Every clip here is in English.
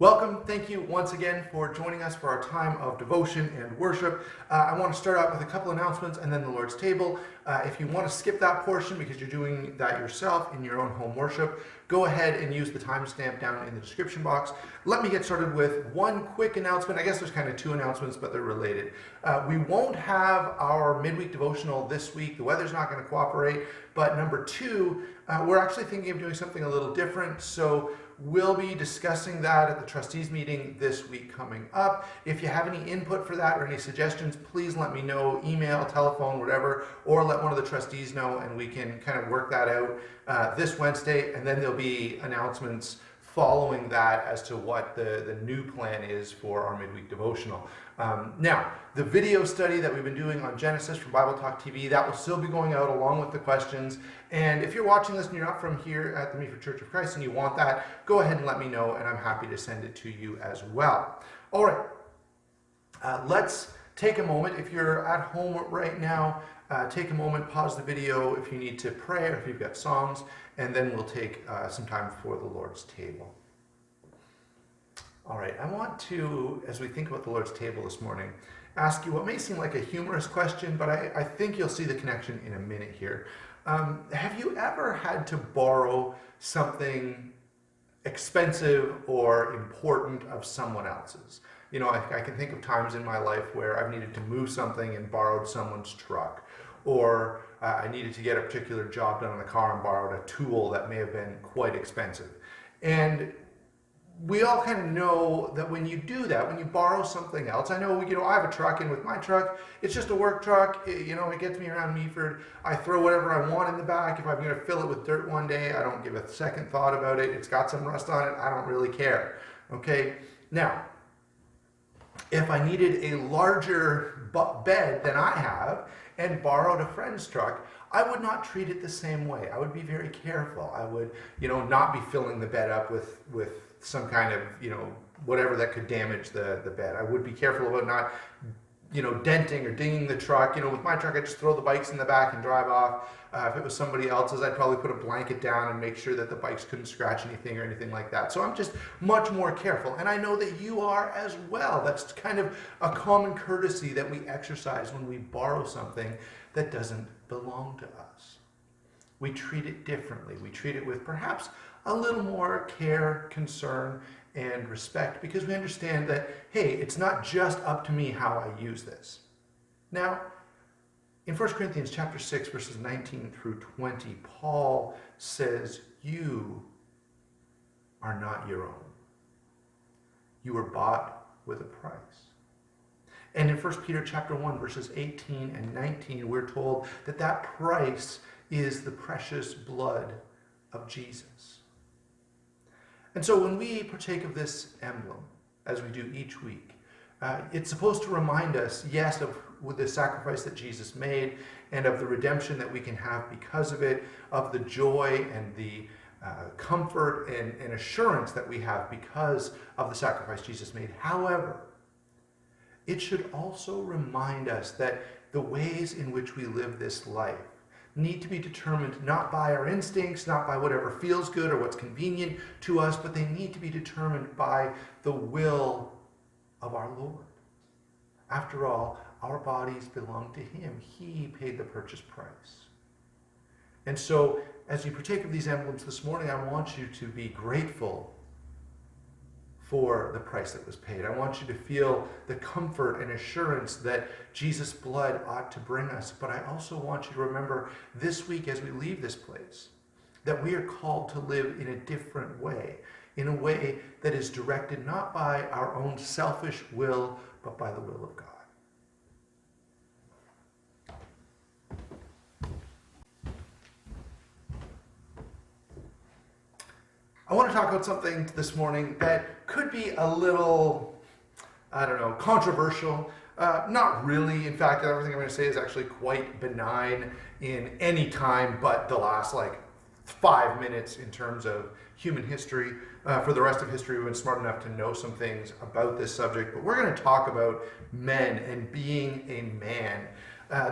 Welcome. Thank you once again for joining us for our time of devotion and worship. I want to start out with a couple announcements and then the Lord's table. If you want to skip that portion because you're doing that yourself in your own home worship, go ahead and use the timestamp down in the description box. Let me get started with one quick announcement. I guess there's kind of two announcements, but they're related. We won't have our midweek devotional this week. The weather's not going to cooperate. But number two, we're actually thinking of doing something a little different. So we'll be discussing that at the trustees meeting this week coming up. If you have any input for that or any suggestions, please let me know, email, telephone, whatever, or let one of the trustees know and we can kind of work that out this Wednesday. And then there'll be announcements following that as to what the new plan is for our midweek devotional. Now, the video study that we've been doing on Genesis from Bible Talk TV, that will still be going out along with the questions. And if you're watching this and you're not from here at the Meaford Church of Christ and you want that, go ahead and let me know and I'm happy to send it to you as well. All right, let's take a moment. If you're at home right now, take a moment, pause the video if you need to pray or if you've got songs, and then we'll take some time for the Lord's table. All right, I want to, as we think about the Lord's table this morning, ask you what may seem like a humorous question, but I think you'll see the connection in a minute here. Have you ever had to borrow something expensive or important of someone else's? You know, I can think of times in my life where I've needed to move something and borrowed someone's truck, or I needed to get a particular job done on the car and borrowed a tool that may have been quite expensive. And we all kind of know that when you do that, when you borrow something else, I know, I have a truck, and with my truck, it's just a work truck. It gets me around Meaford. I throw whatever I want in the back. If I'm going to fill it with dirt one day, I don't give a second thought about it. It's got some rust on it. I don't really care. Okay. Now, if I needed a larger bed than I have and borrowed a friend's truck, I would not treat it the same way. I would be very careful. I would, not be filling the bed up with some kind of, whatever that could damage the bed. I would be careful about not, denting or dinging the truck. With my truck, I just throw the bikes in the back and drive off. If it was somebody else's, I'd probably put a blanket down and make sure that the bikes couldn't scratch anything or anything like that. So I'm just much more careful. And I know that you are as well. That's kind of a common courtesy that we exercise when we borrow something that doesn't belong to us. We treat it differently. We treat it with perhaps a little more care, concern, and respect, because we understand that, hey, it's not just up to me how I use this. Now, in 1 Corinthians chapter 6, verses 19 through 20, Paul says, you are not your own. You were bought with a price. And in 1 Peter chapter 1, verses 18 and 19, we're told that price is the precious blood of Jesus. And so when we partake of this emblem, as we do each week, it's supposed to remind us, yes, of the sacrifice that Jesus made and of the redemption that we can have because of it, of the joy and the comfort and assurance that we have because of the sacrifice Jesus made. However, it should also remind us that the ways in which we live this life need to be determined not by our instincts, not by whatever feels good or what's convenient to us, but they need to be determined by the will of our Lord. After all, our bodies belong to Him. He paid the purchase price. And so, as you partake of these emblems this morning, I want you to be grateful for the price that was paid. I want you to feel the comfort and assurance that Jesus' blood ought to bring us. But I also want you to remember this week as we leave this place that we are called to live in a different way, in a way that is directed not by our own selfish will, but by the will of God. I want to talk about something this morning that could be a little, controversial. Not really. In fact, everything I'm going to say is actually quite benign in any time but the last 5 minutes in terms of human history. For the rest of history, we've been smart enough to know some things about this subject, but we're going to talk about men and being a man.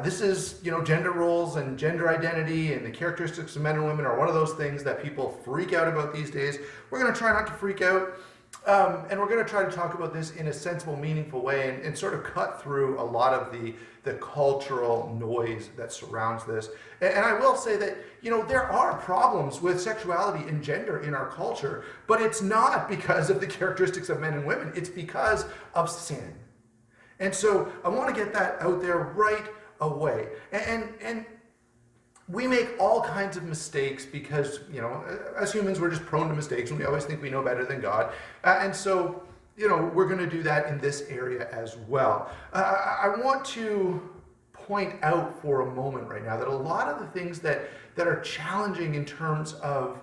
This is, gender roles and gender identity and the characteristics of men and women are one of those things that people freak out about these days. We're going to try not to freak out. And we're going to try to talk about this in a sensible, meaningful way and sort of cut through a lot of the cultural noise that surrounds this. And I will say that, there are problems with sexuality and gender in our culture, but it's not because of the characteristics of men and women. It's because of sin. And so I want to get that out there right away. And we make all kinds of mistakes because, as humans, we're just prone to mistakes and we always think we know better than God. And so, we're going to do that in this area as well. I want to point out for a moment right now that a lot of the things that are challenging in terms of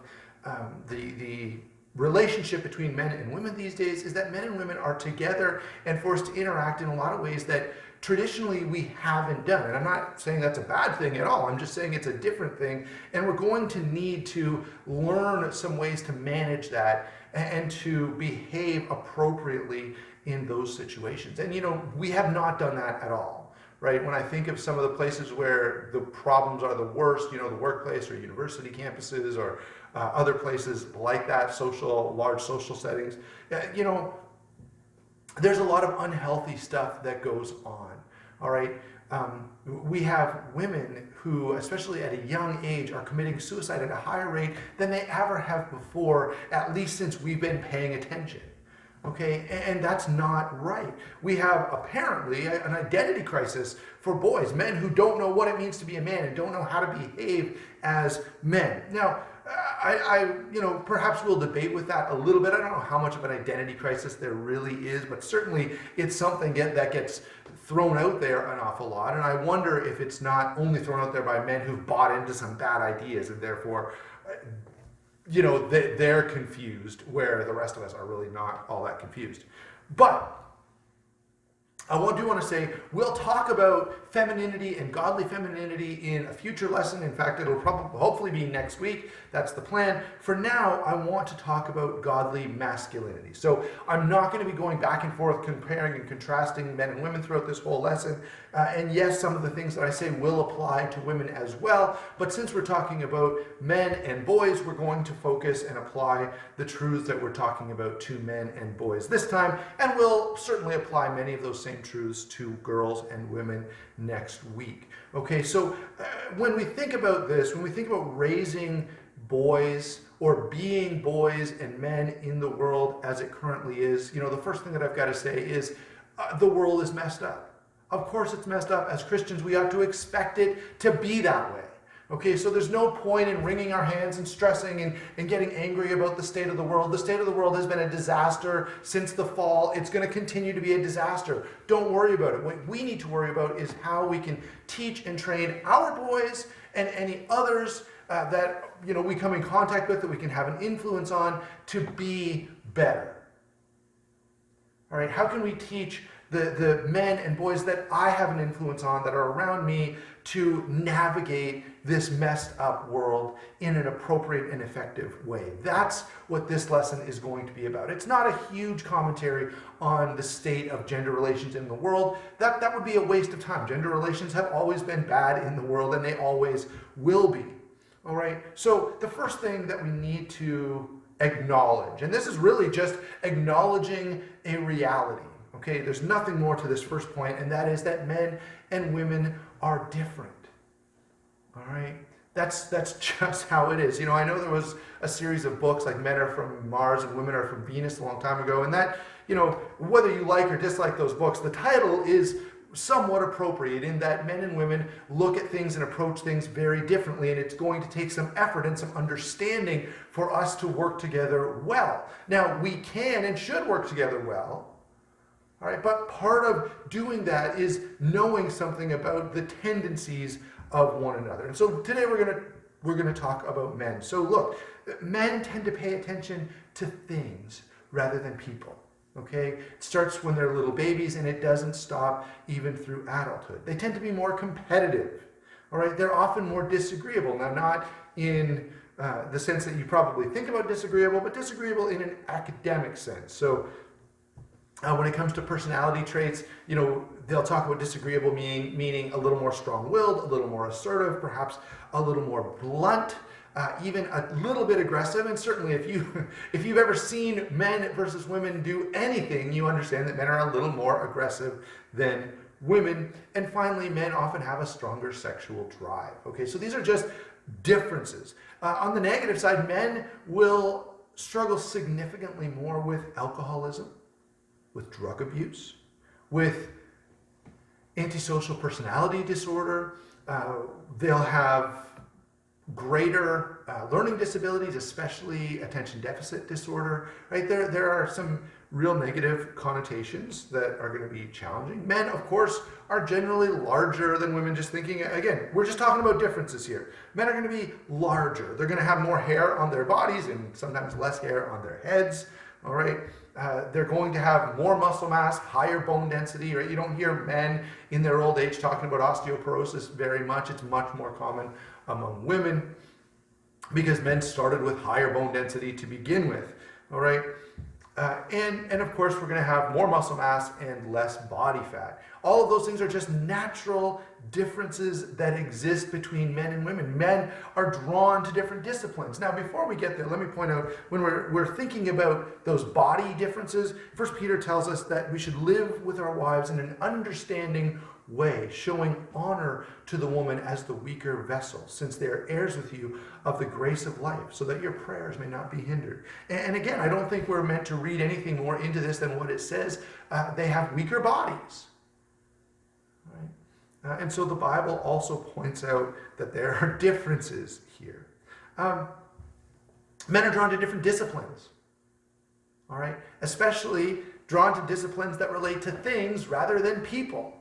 the relationship between men and women these days is that men and women are together and forced to interact in a lot of ways that traditionally we haven't done. And I'm not saying that's a bad thing at all. I'm just saying it's a different thing. And we're going to need to learn some ways to manage that and to behave appropriately in those situations. And we have not done that at all. Right? When I think of some of the places where the problems are the worst, the workplace or university campuses or other places like that, large social settings, there's a lot of unhealthy stuff that goes on. All right. We have women who, especially at a young age, are committing suicide at a higher rate than they ever have before, at least since we've been paying attention. Okay, and that's not right. We have apparently an identity crisis for boys, men who don't know what it means to be a man and don't know how to behave as men. Now, I perhaps we'll debate with that a little bit. I don't know how much of an identity crisis there really is, but certainly it's something that gets thrown out there an awful lot. And I wonder if it's not only thrown out there by men who've bought into some bad ideas and therefore they're confused, where the rest of us are really not all that confused. But I do want to say we'll talk about femininity and godly femininity in a future lesson. In fact, it'll hopefully be next week. That's the plan. For now, I want to talk about godly masculinity. So I'm not going to be going back and forth comparing and contrasting men and women throughout this whole lesson. And yes, some of the things that I say will apply to women as well. But since we're talking about men and boys, we're going to focus and apply the truths that we're talking about to men and boys this time. And we'll certainly apply many of those same truths to girls and women next week. Okay, so when we think about this, when we think about raising boys or being boys and men in the world as it currently is, the first thing that I've got to say is the world is messed up. Of course it's messed up. As Christians, we ought to expect it to be that way. Okay, so there's no point in wringing our hands and stressing and getting angry about the state of the world. The state of the world has been a disaster since the fall. It's going to continue to be a disaster. Don't worry about it. What we need to worry about is how we can teach and train our boys and any others that we come in contact with, that we can have an influence on, to be better. All right, how can we teach the men and boys that I have an influence on, that are around me, to navigate this messed up world in an appropriate and effective way? That's what this lesson is going to be about. It's not a huge commentary on the state of gender relations in the world. That would be a waste of time. Gender relations have always been bad in the world, and they always will be. All right, so the first thing that we need to acknowledge, and this is really just acknowledging a reality. Okay, there's nothing more to this first point, and that is that men and women are different. All right, that's just how it is. I know there was a series of books like Men Are From Mars and Women Are From Venus a long time ago, and that, whether you like or dislike those books, the title is somewhat appropriate in that men and women look at things and approach things very differently, and it's going to take some effort and some understanding for us to work together well. Now, we can and should work together well. All right, but part of doing that is knowing something about the tendencies of one another. And so today we're going to talk about men. So look, men tend to pay attention to things rather than people. Okay, it starts when they're little babies and it doesn't stop even through adulthood. They tend to be more competitive. All right, they're often more disagreeable. Now, not in the sense that you probably think about disagreeable, but disagreeable in an academic sense. So when it comes to personality traits, they'll talk about disagreeable meaning a little more strong-willed, a little more assertive, perhaps a little more blunt, even a little bit aggressive. And certainly if you've ever seen men versus women do anything, you understand that men are a little more aggressive than women. And finally, men often have a stronger sexual drive. Okay, so these are just differences. On the negative side, men will struggle significantly more with alcoholism, with drug abuse, with antisocial personality disorder. They'll have greater learning disabilities, especially attention deficit disorder, right? There are some real negative connotations that are going to be challenging. Men, of course, are generally larger than women. Just thinking, again, we're just talking about differences here. Men are going to be larger. They're going to have more hair on their bodies and sometimes less hair on their heads, all right? They're going to have more muscle mass, higher bone density, right? You don't hear men in their old age talking about osteoporosis very much. It's much more common among women because men started with higher bone density to begin with, all right? And of course, we're going to have more muscle mass and less body fat. All of those things are just natural differences that exist between men and women. Men are drawn to different disciplines. Now, before we get there, let me point out, when we're thinking about those body differences, 1 Peter tells us that we should live with our wives in an understanding way, showing honor to the woman as the weaker vessel, since they are heirs with you of the grace of life, so that your prayers may not be hindered. And again, I don't think we're meant to read anything more into this than what it says. They have weaker bodies. Right? And so the Bible also points out that there are differences here. Men are drawn to different disciplines. All right? Especially drawn to disciplines that relate to things rather than people.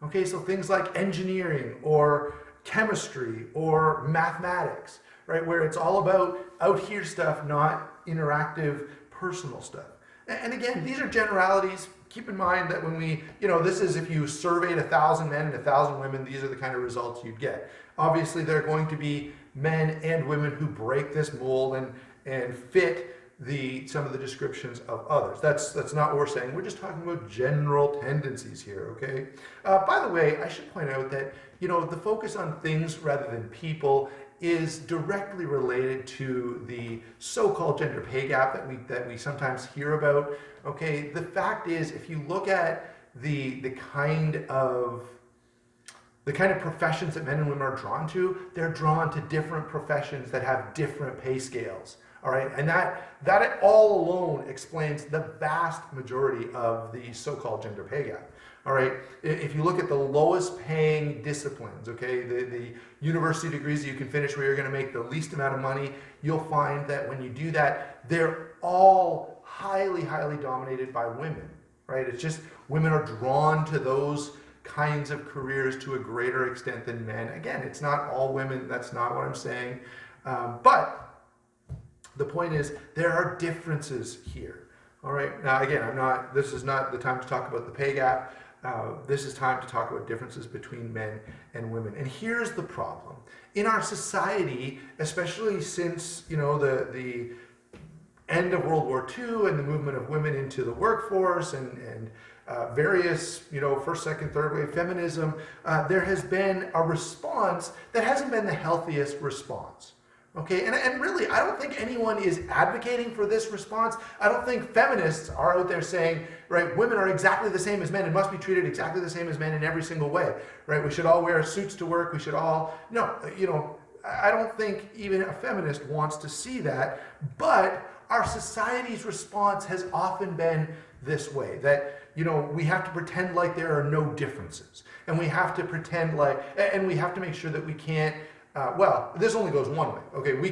Okay, so things like engineering or chemistry or mathematics, right? Where it's all about out here stuff, not interactive personal stuff. And again, these are generalities. Keep in mind that when this is if you surveyed 1,000 men and 1,000 women, these are the kind of results you'd get. Obviously, there are going to be men and women who break this mold and fit some of the descriptions of others. That's not what we're saying. We're just talking about general tendencies here, okay? By the way, I should point out that, the focus on things rather than people is directly related to the so-called gender pay gap that we sometimes hear about, okay? The fact is, if you look at the kind of professions that men and women are drawn to, they're drawn to different professions that have different pay scales. All right, and that all alone explains the vast majority of the so-called gender pay gap. All right, if you look at the lowest paying disciplines, okay, the university degrees that you can finish where you're going to make the least amount of money, you'll find that when you do that, they're all highly, highly dominated by women. Right? It's just women are drawn to those kinds of careers to a greater extent than men. Again, it's not all women. That's not what I'm saying, but the point is, there are differences here. All right. Now, again, this is not the time to talk about the pay gap. This is time to talk about differences between men and women. And here's the problem. In our society, especially since, the end of World War II and the movement of women into the workforce and various, first, second, third wave feminism, there has been a response that hasn't been the healthiest response. Okay, and really, I don't think anyone is advocating for this response. I don't think feminists are out there saying, right, women are exactly the same as men and must be treated exactly the same as men in every single way, right? We should all wear suits to work. We should all, I don't think even a feminist wants to see that. But our society's response has often been this way, that, we have to pretend like there are no differences. And we have to pretend and we have to make sure that we can't, this only goes one way. Okay, we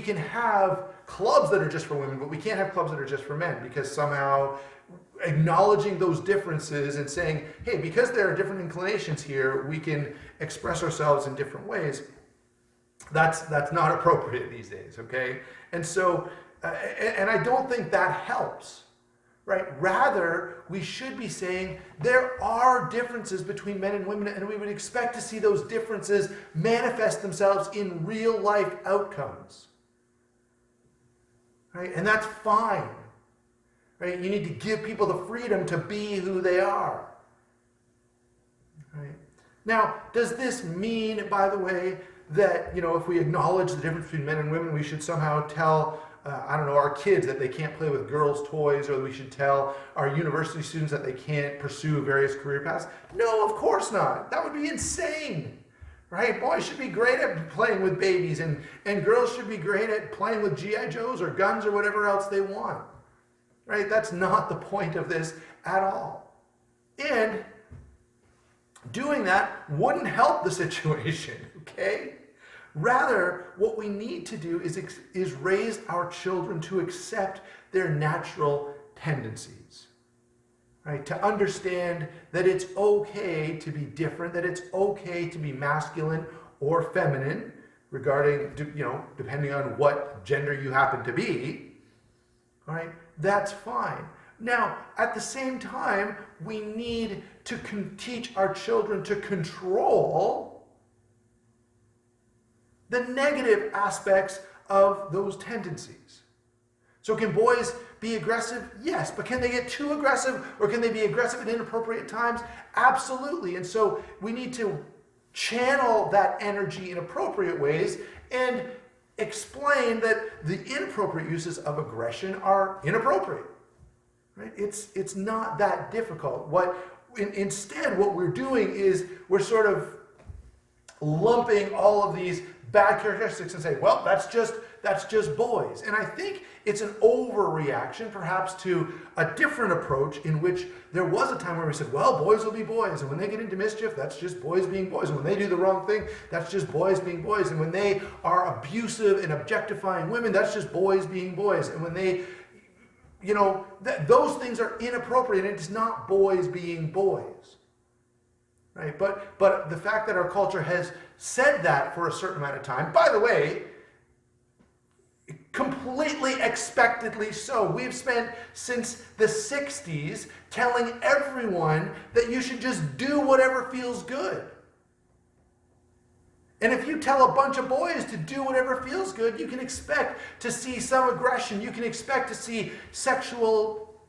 can have clubs that are just for women, but we can't have clubs that are just for men, because somehow acknowledging those differences and saying, hey, because there are different inclinations here, we can express ourselves in different ways. That's not appropriate these days. Okay, and so and I don't think that helps. Right? Rather, we should be saying there are differences between men and women, and we would expect to see those differences manifest themselves in real life outcomes. Right? And that's fine. Right? You need to give people the freedom to be who they are. Right? Now, does this mean, by the way, that, if we acknowledge the difference between men and women, we should somehow tell, our kids that they can't play with girls' toys, or we should tell our university students that they can't pursue various career paths. No, of course not. That would be insane. Right? Boys should be great at playing with babies, and girls should be great at playing with G.I. Joes or guns or whatever else they want. Right? That's not the point of this at all. And doing that wouldn't help the situation, okay? Rather, what we need to do is raise our children to accept their natural tendencies. Right? To understand that it's okay to be different, that it's okay to be masculine or feminine, regarding, depending on what gender you happen to be. All right? That's fine. Now, at the same time, we need to teach our children to control the negative aspects of those tendencies. So can boys be aggressive? Yes. But can they get too aggressive, or can they be aggressive at inappropriate times? Absolutely. And so we need to channel that energy in appropriate ways and explain that the inappropriate uses of aggression are inappropriate. Right? It's not that difficult. Instead, what we're doing is we're sort of lumping all of these bad characteristics and say, well, that's just boys. And I think it's an overreaction, perhaps, to a different approach in which there was a time where we said, well, boys will be boys. And when they get into mischief, that's just boys being boys. And when they do the wrong thing, that's just boys being boys. And when they are abusive and objectifying women, that's just boys being boys. And when they, those things are inappropriate, and it's not boys being boys. Right? But the fact that our culture has said that for a certain amount of time, by the way, completely expectedly so. We've spent since the 60s telling everyone that you should just do whatever feels good. And if you tell a bunch of boys to do whatever feels good, you can expect to see some aggression. You can expect to see sexual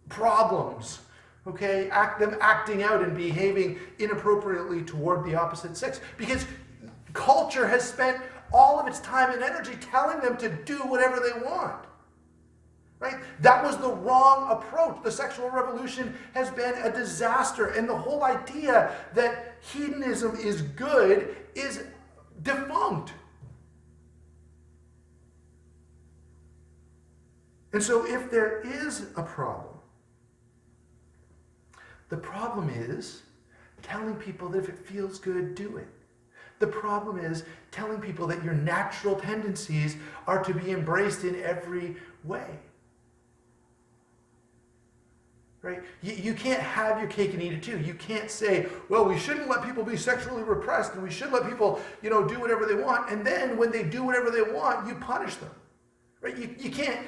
problems. Okay, them acting out and behaving inappropriately toward the opposite sex, because culture has spent all of its time and energy telling them to do whatever they want. Right? That was the wrong approach. The sexual revolution has been a disaster, and the whole idea that hedonism is good is defunct. And so if there is a problem, the problem is telling people that if it feels good, do it. The problem is telling people that your natural tendencies are to be embraced in every way. Right? You can't have your cake and eat it too. You can't say, well, we shouldn't let people be sexually repressed, and we should let people, do whatever they want. And then when they do whatever they want, you punish them. Right? You can't,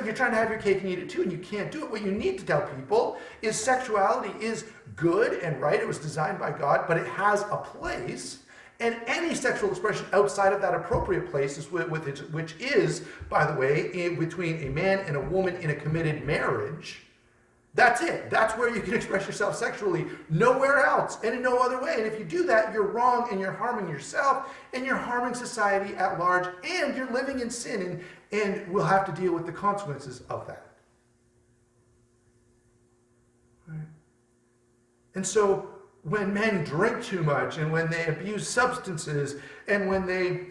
you're trying to have your cake and eat it too, and you can't do it. What you need to tell people is sexuality is good and right. It was designed by God, but it has a place. And any sexual expression outside of that appropriate place, which is, by the way, between a man and a woman in a committed marriage, that's it. That's where you can express yourself sexually. Nowhere else and in no other way. And if you do that, you're wrong, and you're harming yourself, and you're harming society at large, and you're living in sin, and we'll have to deal with the consequences of that. Right? And so when men drink too much, and when they abuse substances, and when they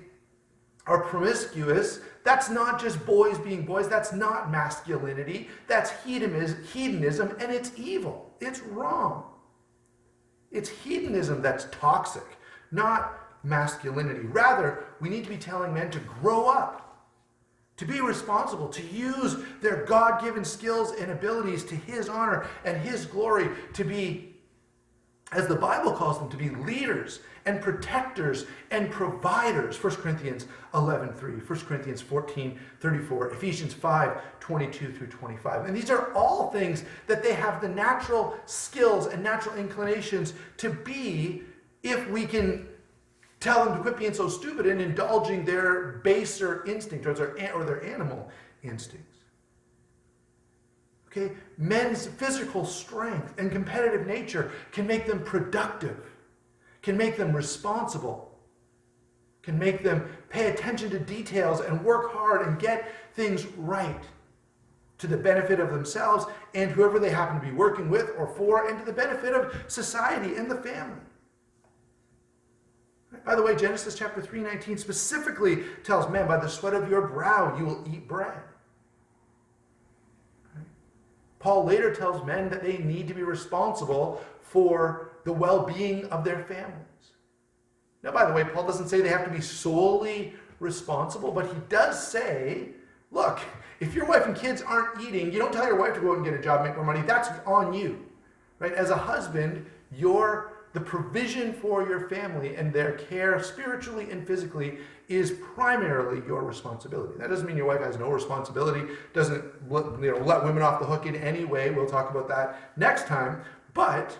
are promiscuous, that's not just boys being boys. That's not masculinity. That's hedonism, and it's evil. It's wrong. It's hedonism that's toxic, not masculinity. Rather, we need to be telling men to grow up, to be responsible, to use their God-given skills and abilities to His honor and His glory, to be, as the Bible calls them, to be leaders and protectors and providers. 1 Corinthians 11:3, 1 Corinthians 14:34, Ephesians 5:22 through 25. And these are all things that they have the natural skills and natural inclinations to be, if we can tell them to quit being so stupid and indulging their baser instinct or their animal instincts. Okay, men's physical strength and competitive nature can make them productive, can make them responsible. can make them pay attention to details and work hard and get things right to the benefit of themselves and whoever they happen to be working with or for, and to the benefit of society and the family. By the way, Genesis chapter 3:19 specifically tells men, by the sweat of your brow you will eat bread. Paul later tells men that they need to be responsible for the well-being of their families. Now, by the way, Paul doesn't say they have to be solely responsible, but he does say, look, if your wife and kids aren't eating, you don't tell your wife to go out and get a job, make more money. That's on you, right? As a husband, the provision for your family and their care spiritually and physically is primarily your responsibility. That doesn't mean your wife has no responsibility, doesn't let women off the hook in any way. We'll talk about that next time. But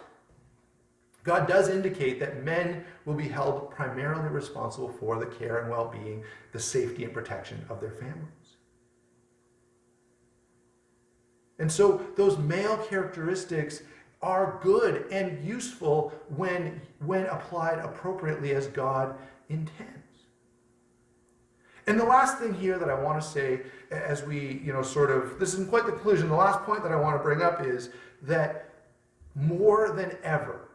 God does indicate that men will be held primarily responsible for the care and well-being, the safety and protection of their families. And so those male characteristics are good and useful when applied appropriately as God intends. And the last thing here that I want to say as we, this isn't quite the conclusion, the last point that I want to bring up is that more than ever,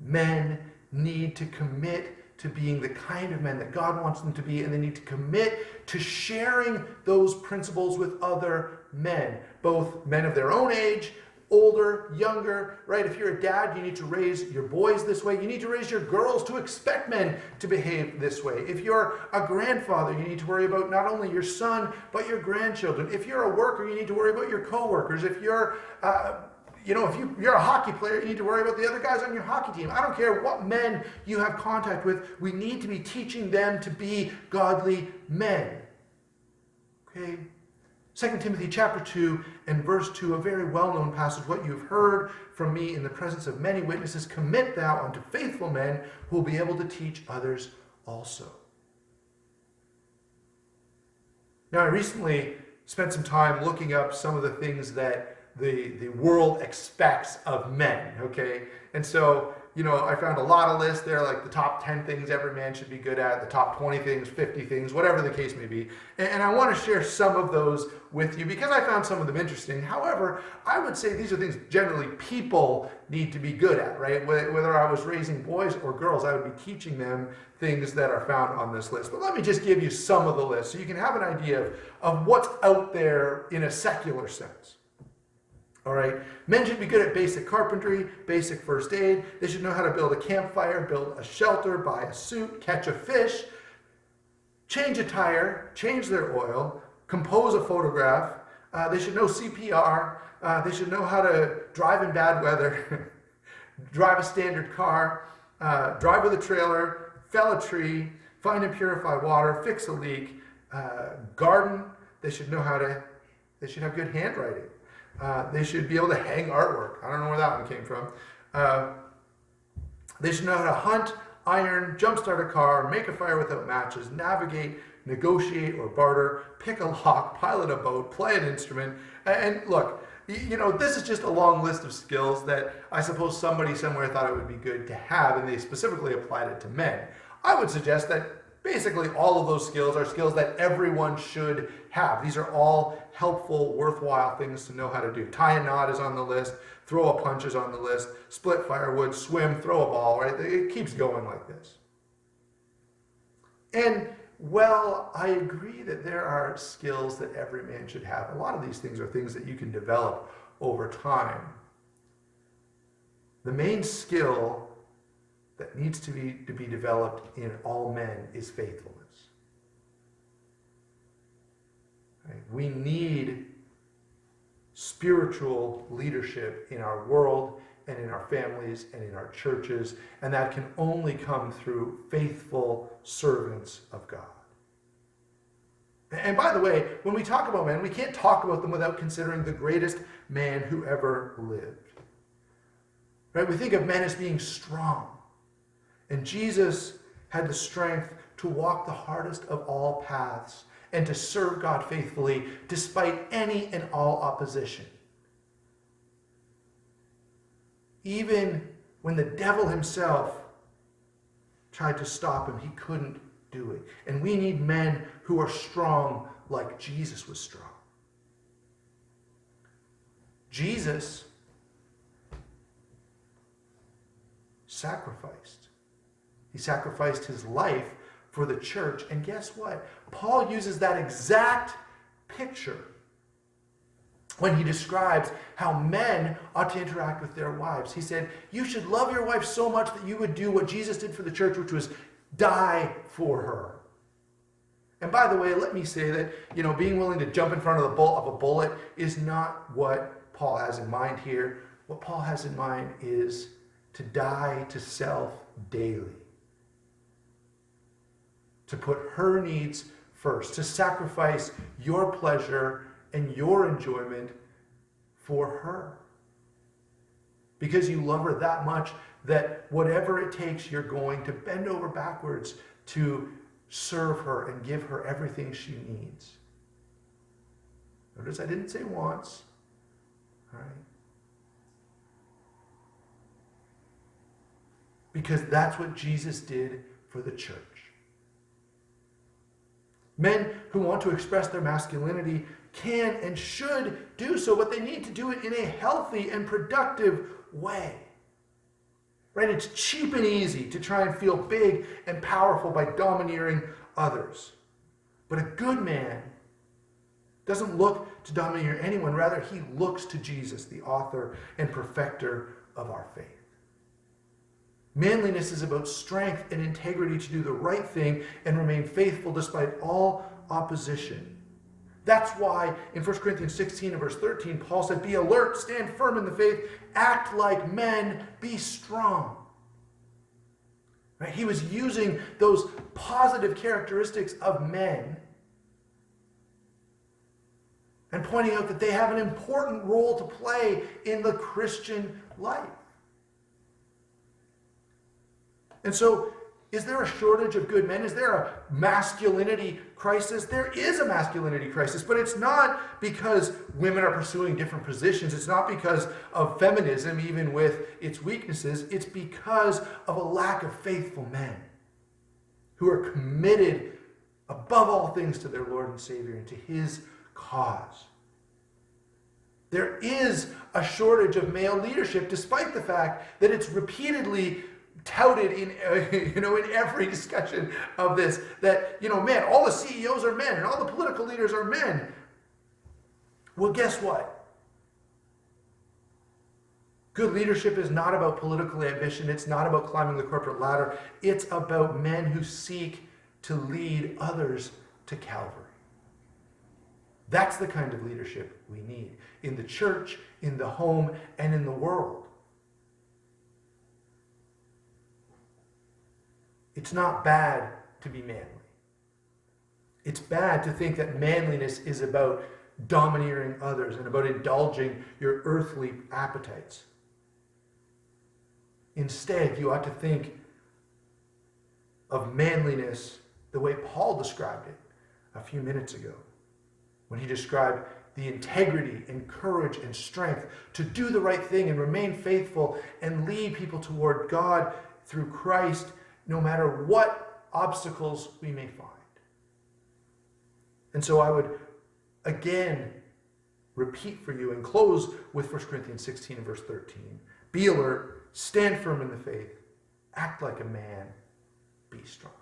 men need to commit to being the kind of men that God wants them to be, and they need to commit to sharing those principles with other men, both men of their own age, older, younger, right? If you're a dad, you need to raise your boys this way. You need to raise your girls to expect men to behave this way. If you're a grandfather, you need to worry about not only your son, but your grandchildren. If you're a worker, you need to worry about your coworkers. If you're if you're a hockey player, you need to worry about the other guys on your hockey team. I don't care what men you have contact with. We need to be teaching them to be godly men. Okay? 2 Timothy chapter 2 and verse 2, a very well-known passage. What you've heard from me in the presence of many witnesses, commit thou unto faithful men who will be able to teach others also. Now, I recently spent some time looking up some of the things that the world expects of men, okay? And so, I found a lot of lists there, like the top 10 things every man should be good at, the top 20 things, 50 things, whatever the case may be. And I want to share some of those with you because I found some of them interesting. However, I would say these are things generally people need to be good at, right? Whether I was raising boys or girls, I would be teaching them things that are found on this list. But let me just give you some of the list so you can have an idea of what's out there in a secular sense. All right, men should be good at basic carpentry, basic first aid. They should know how to build a campfire, build a shelter, buy a suit, catch a fish, change a tire, change their oil, compose a photograph. They should know CPR. They should know how to drive in bad weather, drive a standard car, drive with a trailer, fell a tree, find and purify water, fix a leak, garden. They should have good handwriting. They should be able to hang artwork. I don't know where that one came from. They should know how to hunt, iron, jumpstart a car, make a fire without matches, navigate, negotiate or barter, pick a lock, pilot a boat, play an instrument. And look, this is just a long list of skills that I suppose somebody somewhere thought it would be good to have, and they specifically applied it to men. I would suggest that basically all of those skills are skills that everyone should have. These are all helpful, worthwhile things to know how to do. Tie a knot is on the list. Throw a punch is on the list. Split firewood, swim, throw a ball, right? It keeps going like this. And well, I agree that there are skills that every man should have. A lot of these things are things that you can develop over time. The main skill that needs to be developed in all men is faithfulness. Right? We need spiritual leadership in our world and in our families and in our churches, and that can only come through faithful servants of God. And by the way, when we talk about men, we can't talk about them without considering the greatest man who ever lived. Right? We think of men as being strong. And Jesus had the strength to walk the hardest of all paths and to serve God faithfully despite any and all opposition. Even when the devil himself tried to stop him. He couldn't do it. And we need men who are strong like Jesus was strong. Jesus sacrificed. He sacrificed his life for the church. And guess what? Paul uses that exact picture when he describes how men ought to interact with their wives. He said, you should love your wife so much that you would do what Jesus did for the church, which was die for her. And by the way, let me say that, being willing to jump in front of a bullet is not what Paul has in mind here. What Paul has in mind is to die to self daily. To put her needs first, to sacrifice your pleasure and your enjoyment for her. Because you love her that much that whatever it takes, you're going to bend over backwards to serve her and give her everything she needs. Notice I didn't say wants. All right? Because that's what Jesus did for the church. Men who want to express their masculinity can and should do so, but they need to do it in a healthy and productive way. Right? It's cheap and easy to try and feel big and powerful by domineering others. But a good man doesn't look to domineer anyone. Rather, he looks to Jesus, the author and perfecter of our faith. Manliness is about strength and integrity to do the right thing and remain faithful despite all opposition. That's why in 1 Corinthians 16 and verse 13, Paul said, be alert, stand firm in the faith, act like men, be strong. Right? He was using those positive characteristics of men and pointing out that they have an important role to play in the Christian life. And so, is there a shortage of good men? Is there a masculinity crisis? There is a masculinity crisis, but it's not because women are pursuing different positions. It's not because of feminism, even with its weaknesses. It's because of a lack of faithful men who are committed above all things to their Lord and Savior and to his cause. There is a shortage of male leadership, despite the fact that it's repeatedly touted in every discussion of this that man, all the CEOs are men and all the political leaders are men. Well, guess what? Good leadership is not about political ambition. It's not about climbing the corporate ladder. It's about men who seek to lead others to Calvary. That's the kind of leadership we need in the church, in the home, and in the world. It's not bad to be manly. It's bad to think that manliness is about domineering others and about indulging your earthly appetites. Instead, you ought to think of manliness the way Paul described it a few minutes ago, when he described the integrity and courage and strength to do the right thing and remain faithful and lead people toward God through Christ, no matter what obstacles we may find. And so I would again repeat for you and close with 1 Corinthians 16 and verse 13. Be alert, stand firm in the faith, act like a man, be strong.